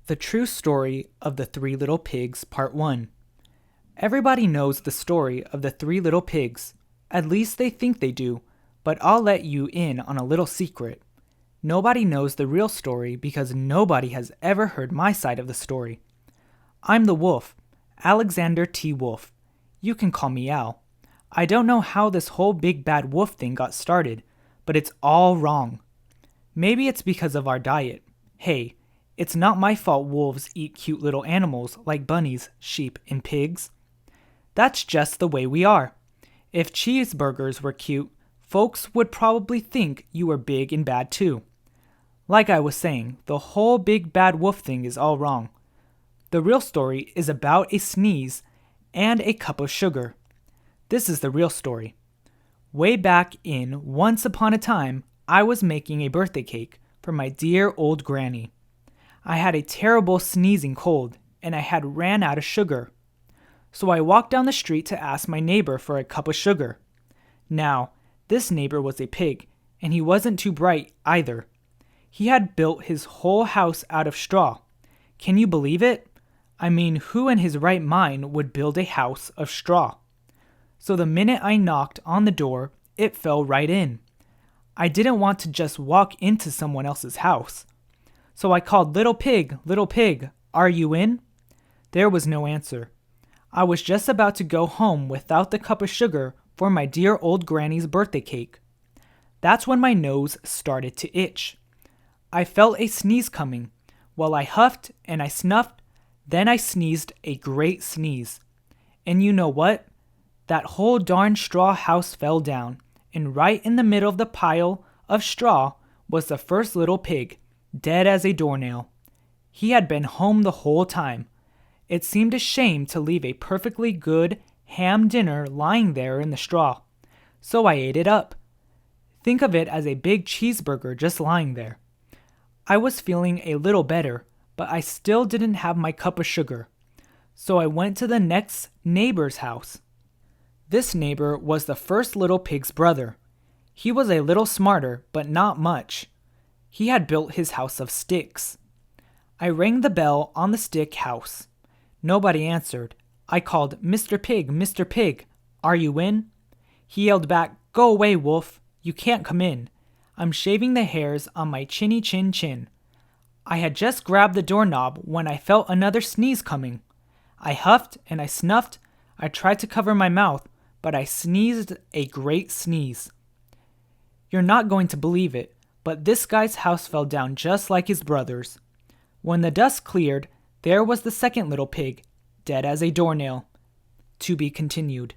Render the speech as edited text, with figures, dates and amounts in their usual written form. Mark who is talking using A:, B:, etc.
A: The True Story of the Three Little Pigs, Part 1. Everybody knows the story of the three little pigs. At least they think they do, but I'll let you in on a little secret. Nobody knows the real story because nobody has ever heard my side of the story. I'm the wolf, Alexander T. Wolf. You can call me Al. I don't know how this whole big bad wolf thing got started, but it's all wrong. Maybe it's because of our diet. Hey, it's not my fault wolves eat cute little animals like bunnies, sheep, and pigs. That's just the way we are. If cheeseburgers were cute, folks would probably think you were big and bad too. Like I was saying, the whole big bad wolf thing is all wrong. The real story is about a sneeze and a cup of sugar. This is the real story. Way back in Once Upon a Time, I was making a birthday cake for my dear old granny. I had a terrible sneezing cold, and I had ran out of sugar. So I walked down the street to ask my neighbor for a cup of sugar. Now, this neighbor was a pig, and he wasn't too bright either. He had built his whole house out of straw. Can you believe it? I mean, who in his right mind would build a house of straw? So the minute I knocked on the door, it fell right in. I didn't want to just walk into someone else's house. So I called, Little Pig, are you in?" There was no answer. I was just about to go home without the cup of sugar for my dear old granny's birthday cake. That's when my nose started to itch. I felt a sneeze coming. Well, I huffed and I snuffed, then I sneezed a great sneeze. And you know what? That whole darn straw house fell down, and right in the middle of the pile of straw was the first little pig, dead as a doornail. He had been home the whole time. It seemed a shame to leave a perfectly good ham dinner lying there in the straw, so I ate it up. Think of it as a big cheeseburger just lying there. I was feeling a little better, but I still didn't have my cup of sugar, so I went to the next neighbor's house. This neighbor was the first little pig's brother. He was a little smarter, but not much. He had built his house of sticks. I rang the bell on the stick house. Nobody answered. I called, Mr. Pig, are you in?" He yelled back, "Go away, wolf. You can't come in. I'm shaving the hairs on my chinny chin. I had just grabbed the doorknob when I felt another sneeze coming. I huffed and I snuffed. I tried to cover my mouth, but I sneezed a great sneeze. You're not going to believe it, but this guy's house fell down just like his brother's. When the dust cleared, there was the second little pig, dead as a doornail. To be continued.